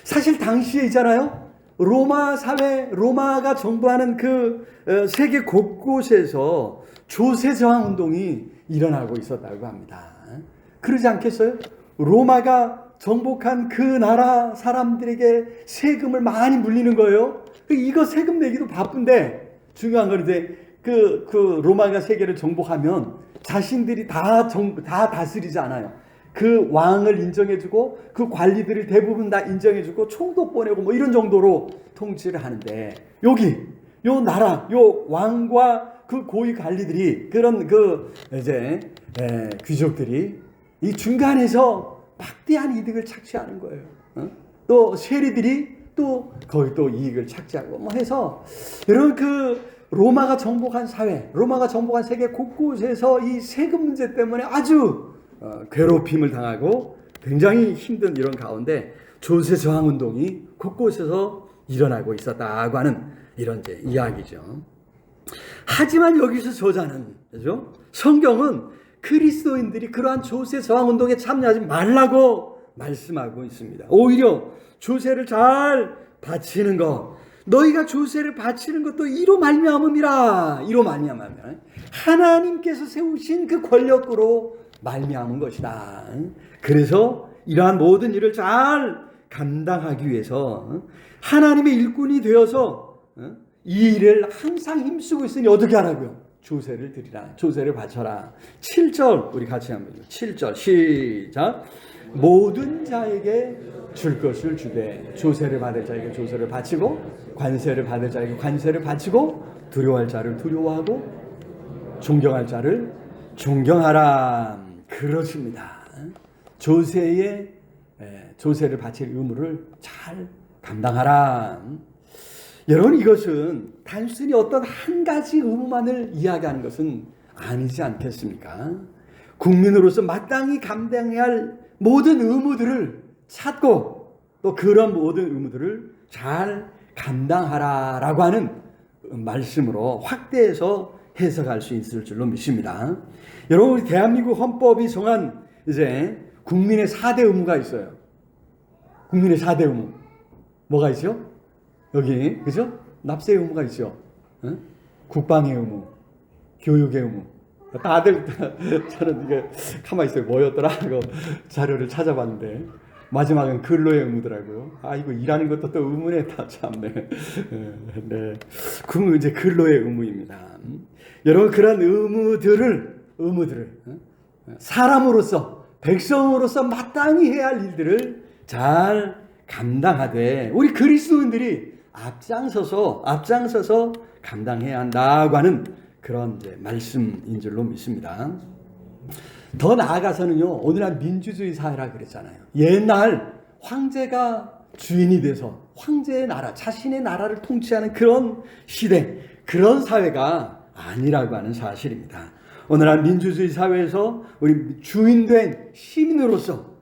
B: 사실 당시에 있잖아요, 로마 사회, 로마가 정부하는 그 세계 곳곳에서 조세 저항 운동이 일어나고 있었다고 합니다. 그러지 않겠어요? 로마가 정복한 그 나라 사람들에게 세금을 많이 물리는 거예요. 이거 세금 내기도 바쁜데, 중요한 건 이제 그 로마가 세계를 정복하면 자신들이 다 다스리지 않아요. 그 왕을 인정해주고 그 관리들을 대부분 다 인정해주고 총도 보내고 뭐 이런 정도로 통치를 하는데, 여기 요 나라 요 왕과 그 고위 관리들이 그런 그 이제 귀족들이 이 중간에서 막대한 이득을 착취하는 거예요. 또 세리들이 또 거기 또 이익을 착취하고 뭐 해서, 여러분 그 로마가 정복한 사회, 로마가 정복한 세계 곳곳에서 이 세금 문제 때문에 아주 괴롭힘을 당하고 굉장히 힘든 이런 가운데 조세 저항 운동이 곳곳에서 일어나고 있었다고 하는 이런 이제 이야기죠. 하지만 여기서 저자는, 그죠? 성경은 그리스도인들이 그러한 조세 저항 운동에 참여하지 말라고 말씀하고 있습니다. 오히려 조세를 잘 바치는 것, 너희가 조세를 바치는 것도 이로 말미암음이라. 이로 말미암으면 하나님께서 세우신 그 권력으로 말미암은 것이다. 그래서 이러한 모든 일을 잘 감당하기 위해서 하나님의 일꾼이 되어서 이 일을 항상 힘쓰고 있으니 어떻게 하라고요? 조세를 드리라. 조세를 바쳐라. 7절 우리 같이 한번 7절 시작. 모든 자에게 줄 것을 주되 조세를 받을 자에게 조세를 바치고 관세를 받을 자에게 관세를 바치고 두려워할 자를 두려워하고 존경할 자를 존경하라. 그렇습니다. 조세를 바칠 의무를 잘 감당하라. 여러분, 이것은 단순히 어떤 한 가지 의무만을 이야기하는 것은 아니지 않겠습니까? 국민으로서 마땅히 감당해야 할 모든 의무들을 찾고 또 그런 모든 의무들을 잘 감당하라라고 하는 말씀으로 확대해서 해석할 수 있을 줄로 믿습니다. 여러분, 우리 대한민국 헌법이 정한 이제 국민의 4대 의무가 있어요. 국민의 4대 의무. 뭐가 있죠? 여기, 그죠? 납세 의무가 있죠. 응? 국방의 의무, 교육의 의무. 다들, 저는 이게 가만히 있어요. 뭐였더라? 하고 자료를 찾아봤는데, 마지막은 근로의 의무더라고요. 아, 이거 일하는 것도 또 의무네. 다 참네. 네. 그 이제 근로의 의무입니다. 여러분, 그런 의무들을, 사람으로서, 백성으로서 마땅히 해야 할 일들을 잘 감당하되, 우리 그리스도인들이 앞장서서 감당해야 한다고 하는 그런 이제 말씀인 줄로 믿습니다. 더 나아가서는요, 오늘날 민주주의 사회라 그랬잖아요. 옛날 황제가 주인이 돼서 황제의 나라, 자신의 나라를 통치하는 그런 시대, 그런 사회가 아니라고 하는 사실입니다. 오늘날 민주주의 사회에서 우리 주인된 시민으로서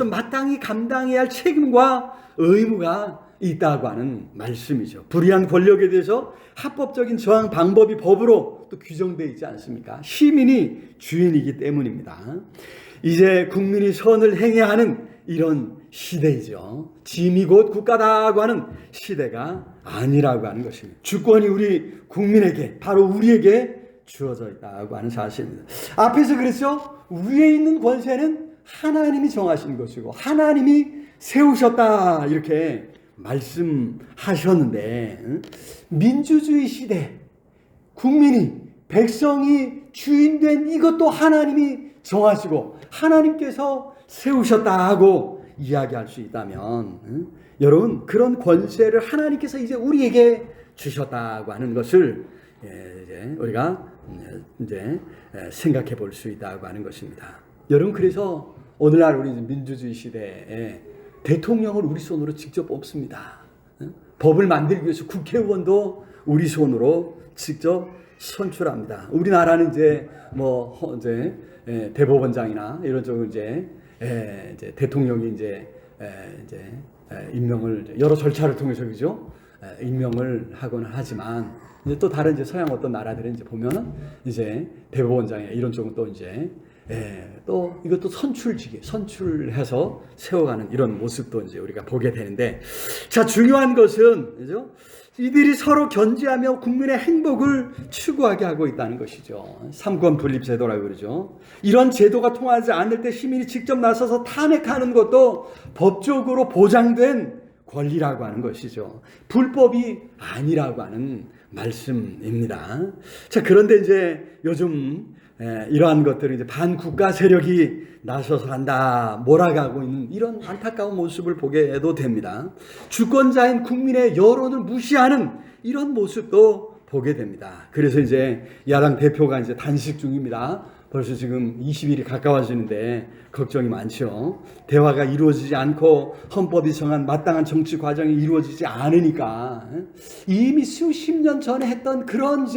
B: 마땅히 감당해야 할 책임과 의무가 있다고 하는 말씀이죠. 불의한 권력에 대해서 합법적인 저항 방법이 법으로 또 규정되어 있지 않습니까? 시민이 주인이기 때문입니다. 이제 국민이 선을 행해야 하는 이런 시대이죠. 짐이 곧 국가다고 하는 시대가 아니라고 하는 것입니다. 주권이 우리 국민에게, 바로 우리에게 주어져 있다고 하는 사실입니다. 앞에서 그랬죠? 위에 있는 권세는 하나님이 정하신 것이고 하나님이 세우셨다, 이렇게 말씀하셨는데, 민주주의 시대, 국민이, 백성이 주인된 이것도 하나님이 정하시고 하나님께서 세우셨다 하고 이야기할 수 있다면, 여러분, 그런 권세를 하나님께서 이제 우리에게 주셨다고 하는 것을 이제 우리가 이제 생각해 볼 수 있다고 하는 것입니다. 여러분, 그래서 오늘날 우리 민주주의 시대에 대통령을 우리 손으로 직접 뽑습니다. 법을 만들기 위해서 국회의원도 우리 손으로 직접 선출합니다. 우리나라는 이제 대법원장이나 이런 쪽으로 이제 대통령이 이제 임명을 여러 절차를 통해서, 그죠? 임명을 하곤 하지만, 이제 또 다른 이제 서양 어떤 나라들은 이제 보면은 이제 대법원장이나 이런 쪽은 또 이제 또 이것도 선출해서 세워가는 이런 모습도 이제 우리가 보게 되는데, 자, 중요한 것은, 그죠? 이들이 서로 견제하며 국민의 행복을 추구하게 하고 있다는 것이죠. 삼권 분립 제도라고 그러죠. 이런 제도가 통하지 않을 때 시민이 직접 나서서 탄핵하는 것도 법적으로 보장된 권리라고 하는 것이죠. 불법이 아니라고 하는 말씀입니다. 자, 그런데 이제 요즘 이러한 것들이 이제 반국가 세력이 나서서 한다 몰아가고 있는 이런 안타까운 모습을 보게 해도 됩니다. 주권자인 국민의 여론을 무시하는 이런 모습도 보게 됩니다. 그래서 이제 야당 대표가 이제 단식 중입니다. 벌써 지금 20일이 가까워지는데 걱정이 많죠. 대화가 이루어지지 않고 헌법이 정한 마땅한 정치 과정이 이루어지지 않으니까 이미 수십 년 전에 했던 그런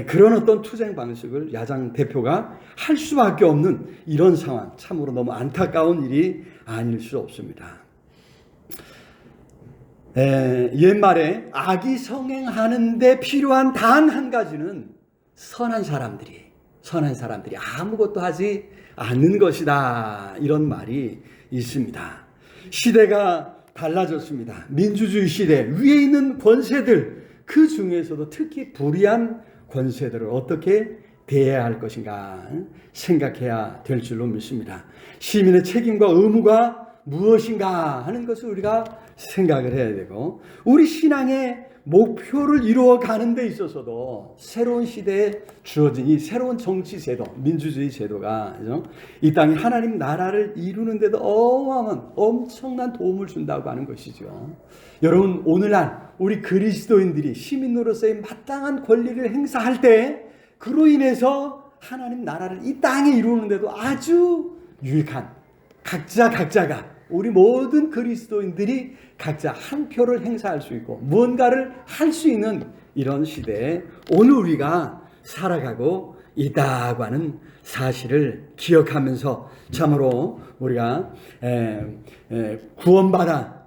B: 그런 어떤 투쟁 방식을 야당 대표가 할 수밖에 없는 이런 상황, 참으로 너무 안타까운 일이 아닐 수 없습니다. 옛말에 악이 성행하는데 필요한 단 한 가지는 선한 사람들이 아무것도 하지 않는 것이다, 이런 말이 있습니다. 시대가 달라졌습니다. 민주주의 시대, 위에 있는 권세들, 그 중에서도 특히 불의한 권세들을 어떻게 대해야 할 것인가 생각해야 될 줄로 믿습니다. 시민의 책임과 의무가 무엇인가 하는 것을 우리가 생각을 해야 되고, 우리 신앙의 목표를 이루어가는 데 있어서도 새로운 시대에 주어진 이 새로운 정치 제도, 민주주의 제도가 이 땅에 하나님 나라를 이루는 데도 어마어마한 엄청난 도움을 준다고 하는 것이죠. 여러분, 오늘날 우리 그리스도인들이 시민으로서의 마땅한 권리를 행사할 때 그로 인해서 하나님 나라를 이 땅에 이루는 데도 아주 유익한, 각자가 우리 모든 그리스도인들이 각자 한 표를 행사할 수 있고 무언가를 할 수 있는 이런 시대에 오늘 우리가 살아가고 있다고 하는 사실을 기억하면서 참으로 우리가 구원받아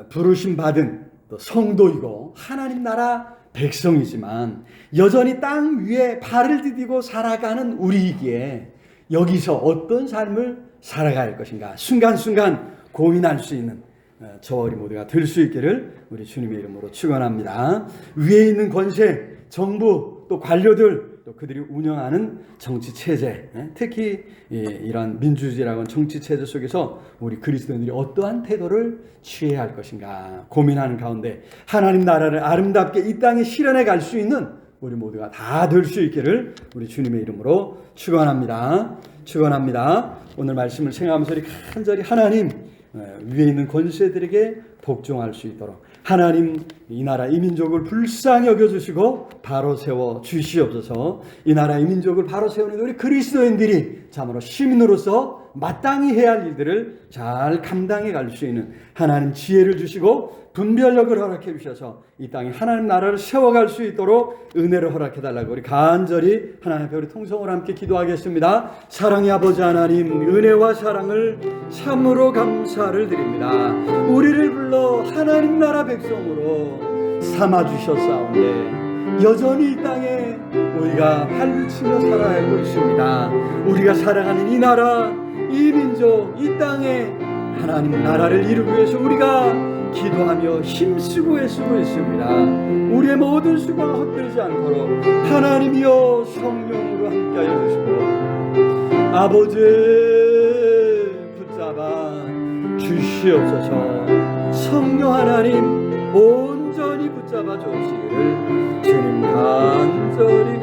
B: 부르심 받은 성도이고 하나님 나라 백성이지만 여전히 땅 위에 발을 디디고 살아가는 우리이기에 여기서 어떤 삶을 살아갈 할 것인가 순간순간 고민할 수 있는 저와 우리 모두가 될 수 있기를 우리 주님의 이름으로 축원합니다. 위에 있는 권세, 정부, 또 관료들, 또 그들이 운영하는 정치 체제, 특히 이런 민주주의라고 하는 정치 체제 속에서 우리 그리스도인들이 어떠한 태도를 취해야 할 것인가 고민하는 가운데 하나님 나라를 아름답게 이 땅에 실현해 갈 수 있는 우리 모두가 다 될 수 있기를 우리 주님의 이름으로 축원합니다. 오늘 말씀을 생각하면서 간절히 하나님 위에 있는 권세들에게 복종할 수 있도록 하나님 이 나라 이 민족을 불쌍히 여겨주시고 바로 세워 주시옵소서. 이 나라 이 민족을 바로 세우는 우리 그리스도인들이 참으로 시민으로서 마땅히 해야 할 일들을 잘 감당해 갈 수 있는 하나님 지혜를 주시고 분별력을 허락해 주셔서 이 땅에 하나님 나라를 세워갈 수 있도록 은혜를 허락해 달라고 우리 간절히 하나님 앞에 우리 통성으로 함께 기도하겠습니다. 사랑의 아버지 하나님, 은혜와 사랑을 참으로 감사를 드립니다. 우리를 불러 하나님 나라 백성으로 삼아주셨사온데 여전히 이 땅에 우리가 발붙이며 살아가고 있습니다. 우리가 살아가는 이 나라, 이 민족, 이 땅에 하나님 나라를 이루기 위해서 우리가 기도하며 힘쓰고 애쓰고 있습니다. 우리의 모든 수고가 헛되지 않도록 하나님이여 성령으로 함께하여 주시고 아버지 붙잡아 주시옵소서. 성령 하나님 온전히 붙잡아 주시기를 주님 간절히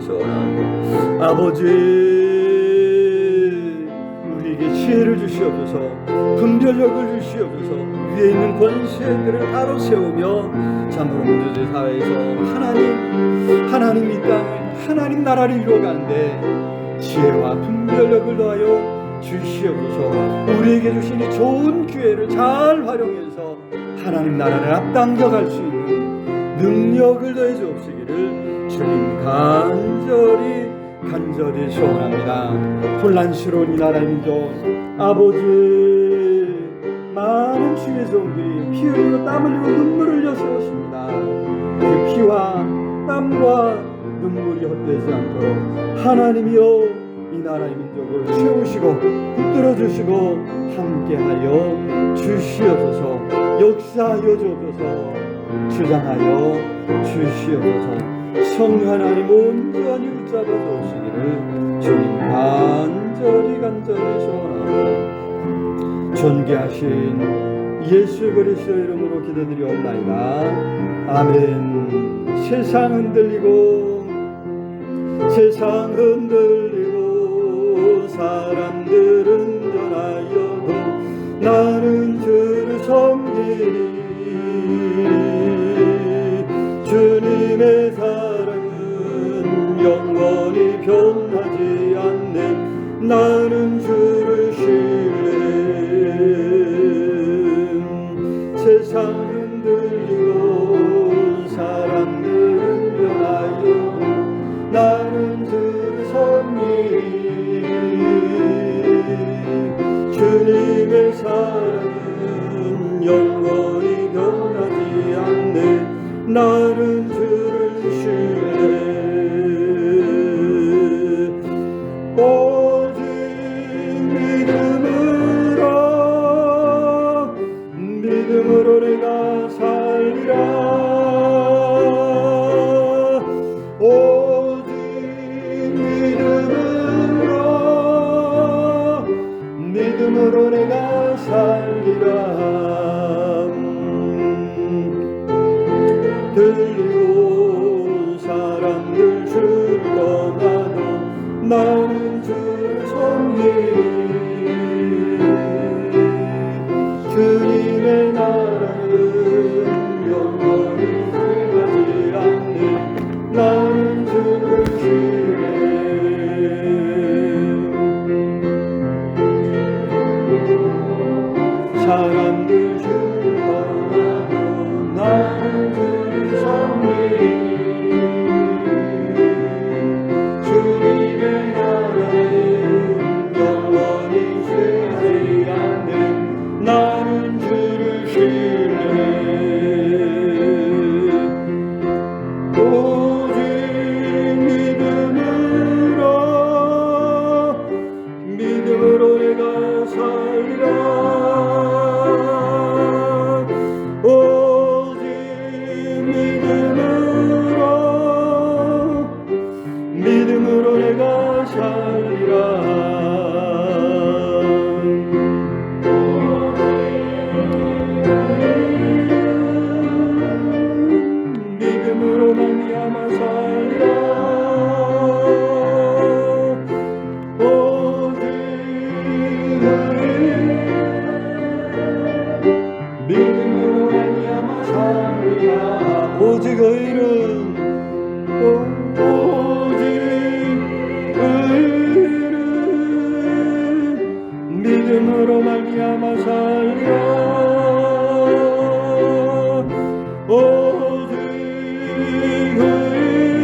B: 소원하고 아버지 우리에게 지혜를 주시옵소서. 분별력을 주시옵소서. 위에 있는 권세들을 바로 세우며 참으로 민주주의 사회에서 하나님 이 땅에 하나님 나라를 이루어가는데 지혜와 분별력을 더하여 주시옵소서. 우리에게 주신 이 좋은 기회를 잘 활용해서 하나님 나라를 앞당겨 갈 수 있는 능력을 더해 주옵시기를 주님 간절히 소원합니다. 혼란스러운 이 나라의 민족 아버지 많은 주의 종들이 피 흘리고 땀 흘리고 눈물을 흘려 세웠습니다. 그 피와 땀과 눈물이 헛되지 않도록 하나님이여 이 나라의 민족을 세우시고 붙들어 주시고 함께하여 주시옵소서. 역사하여 주옵소서. 주장하여 주시옵소서. 성령 하나님 온전히 붙잡아 주시기를 주님 간절히 소원하고 존귀하신 예수 그리스도의 이름으로 기도드리옵나이다. 아멘. 세상 흔들리고 사람들은 변하여도 나는 주를 섬기리. 주님의 사랑은 영원히 변하지 않네. 나는 주를 신뢰. 세상은 들리고 사람들은 변하여도 나는 주를 섬기리. 주님의 사랑은 영원히 변하지 않네. 나는 주를 신뢰. 오직 믿음으로 내가 살리라. 오직 믿음으로 내가 살리라. 들리고 사람들 주를 떠나도 나는 주를 섬기리. 주님의 나라는 영원히 끝나지 않네. 나는 주를 신뢰. 사람들 주를 떠나도 나는 주를 섬기리. 주님의 나라는 영원히 끝나지 않네. 나는 주를 신뢰. 오직 믿음으로 내가 살리라. 오직 믿음으로 내가 살리라. 믿음으로 말미암아 살리라. 믿음으로 말미암아 살리라. 오직 의는 믿음으로 말미암아 살리라. 오직 의는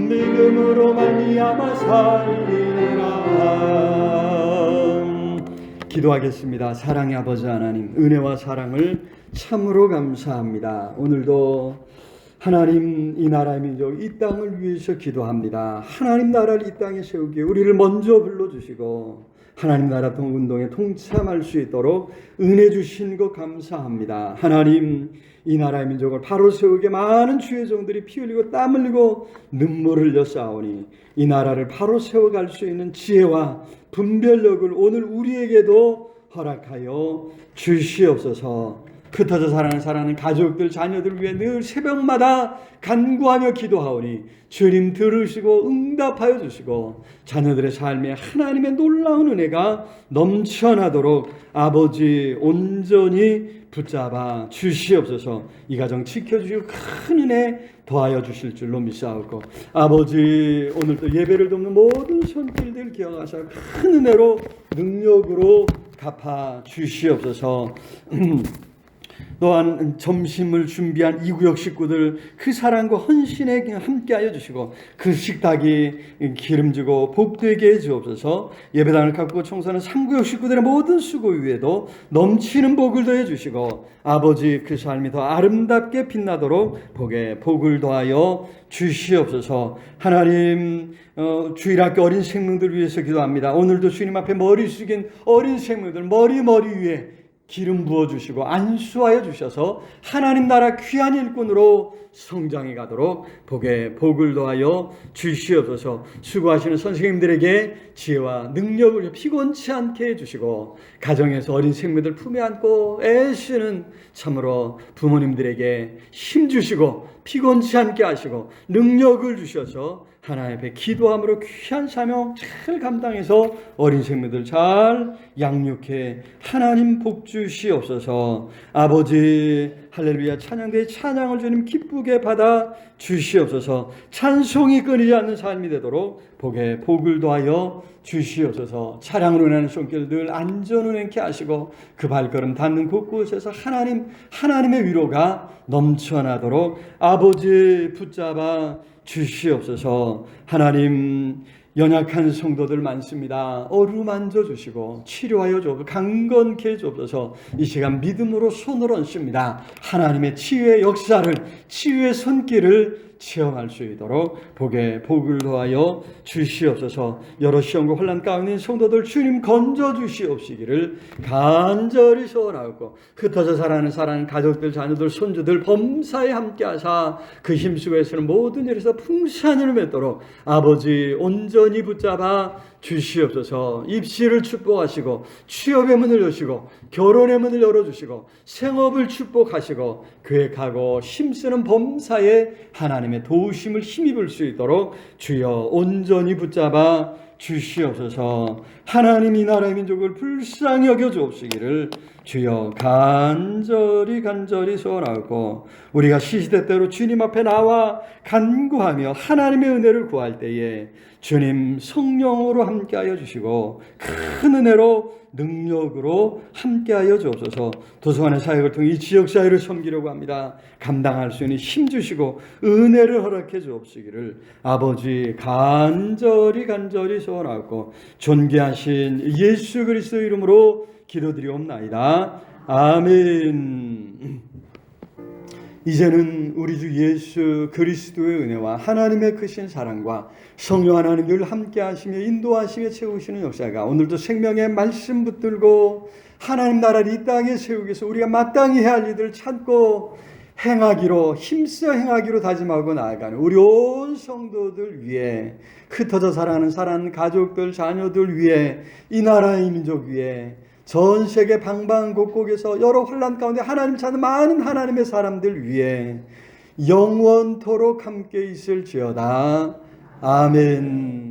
B: 믿음으로 말미암아 살리라. 기도하겠습니다. 사랑의 아버지 하나님, 은혜와 사랑을 참으로 감사합니다. 오늘도 하나님, 이 나라의 민족, 이 땅을 위해서 기도합니다. 하나님 나라를 이 땅에 세우기에 우리를 먼저 불러주시고 하나님 나라 운동에 동참할 수 있도록 은혜 주신 것 감사합니다. 하나님, 이 나라의 민족을 바로 세우게 많은 주의 종들이 피 흘리고 땀 흘리고 눈물 흘려 싸우니 이 나라를 바로 세워갈 수 있는 지혜와 분별력을 오늘 우리에게도 허락하여 주시옵소서. 흩어져 사랑하는 가족들, 자녀들 위해 늘 새벽마다 간구하며 기도하오니 주님 들으시고 응답하여 주시고 자녀들의 삶에 하나님의 놀라운 은혜가 넘쳐나도록 아버지 온전히 붙잡아 주시옵소서. 이 가정 지켜주시고 큰 은혜 더하여 주실 줄로 믿사옵고 아버지, 오늘도 예배를 돕는 모든 손길들 기억하사 큰 은혜로 능력으로 갚아 주시옵소서. 또한 점심을 준비한 이구역 식구들 그 사랑과 헌신에 함께하여 주시고 그 식탁이 기름지고 복되게 해 주옵소서. 예배당을 가꾸고 청소하는 3구역 식구들의 모든 수고 위에도 넘치는 복을 더해 주시고 아버지, 그 삶이 더 아름답게 빛나도록 복을 더하여 주시옵소서. 하나님, 주일학교 어린 생명들 위해서 기도합니다. 오늘도 주님 앞에 머리 숙인 어린 생명들 머리 위에 기름 부어주시고 안수하여 주셔서 하나님 나라 귀한 일꾼으로 성장해 가도록 복을 더하여 주시옵소서. 수고하시는 선생님들에게 지혜와 능력을 피곤치 않게 해주시고 가정에서 어린 생명들 품에 안고 애쓰는 참으로 부모님들에게 힘 주시고 피곤치 않게 하시고 능력을 주셔서 하나님 앞에 기도함으로 귀한 사명 잘 감당해서 어린 생명들 잘 양육해 하나님 복 주시옵소서. 아버지 할렐루야 찬양대의 찬양을 주님 기쁘게 받아 주시옵소서. 찬송이 끊이지 않는 삶이 되도록 복에 복을 더하여 주시옵소서. 차량으로 인하는 손길들 안전 운행케 하시고 그 발걸음 닿는 곳곳에서 하나님의 위로가 넘쳐나도록 아버지 붙잡아 주시옵소서. 하나님 연약한 성도들 많습니다. 어루만져 주시고 치료하여 주옵소서. 강건케 해주옵소서. 이 시간 믿음으로 손을 얹습니다. 하나님의 치유의 역사를 치유의 손길을 체험할 수 있도록 복에 복을 더하여 주시옵소서. 여러 시험과 혼란 가운데 있는 성도들 주님 건져 주시옵시기를 간절히 소원하고 흩어져 살아가는 가족들, 자녀들, 손주들 범사에 함께하사 그 힘쓰고 애쓰는 모든 일에서 풍성함을 맺도록 아버지 온전히 붙잡아 주시옵소서. 입시를 축복하시고 취업의 문을 여시고 결혼의 문을 열어주시고 생업을 축복하시고 계획하고 힘쓰는 범사에 하나님의 도우심을 힘입을 수 있도록 주여 온전히 붙잡아 주시옵소서. 하나님 이 나라의 민족을 불쌍히 여겨 주옵시기를 주여 간절히 소원하고 우리가 시시때때로 주님 앞에 나와 간구하며 하나님의 은혜를 구할 때에 주님 성령으로 함께하여 주시고 큰 은혜로 능력으로 함께하여 주옵소서. 도서관의 사역을 통해 이 지역사회를 섬기려고 합니다. 감당할 수 있는 힘 주시고 은혜를 허락해 주옵시기를 아버지 간절히 소원하고 존귀하신 예수 그리스도 이름으로 기도드리옵나이다. 아멘. 이제는 우리 주 예수 그리스도의 은혜와 하나님의 크신 사랑과 성령 하나님 늘 함께 하시며 인도하시며 채우시는 역사가 오늘도 생명의 말씀 붙들고 하나님 나라를 이 땅에 세우기 위해서 우리가 마땅히 해야 할 일들을 찾고 행하기로 힘써 행하기로 다짐하고 나아가는 우리 온 성도들 위해 흩어져 살아가는 가족들 자녀들 위해 이 나라의 민족 위해 전 세계 방방곡곡에서 여러 환난 가운데 하나님 찾는 많은 하나님의 사람들 위해 영원토록 함께 있을지어다. 아멘.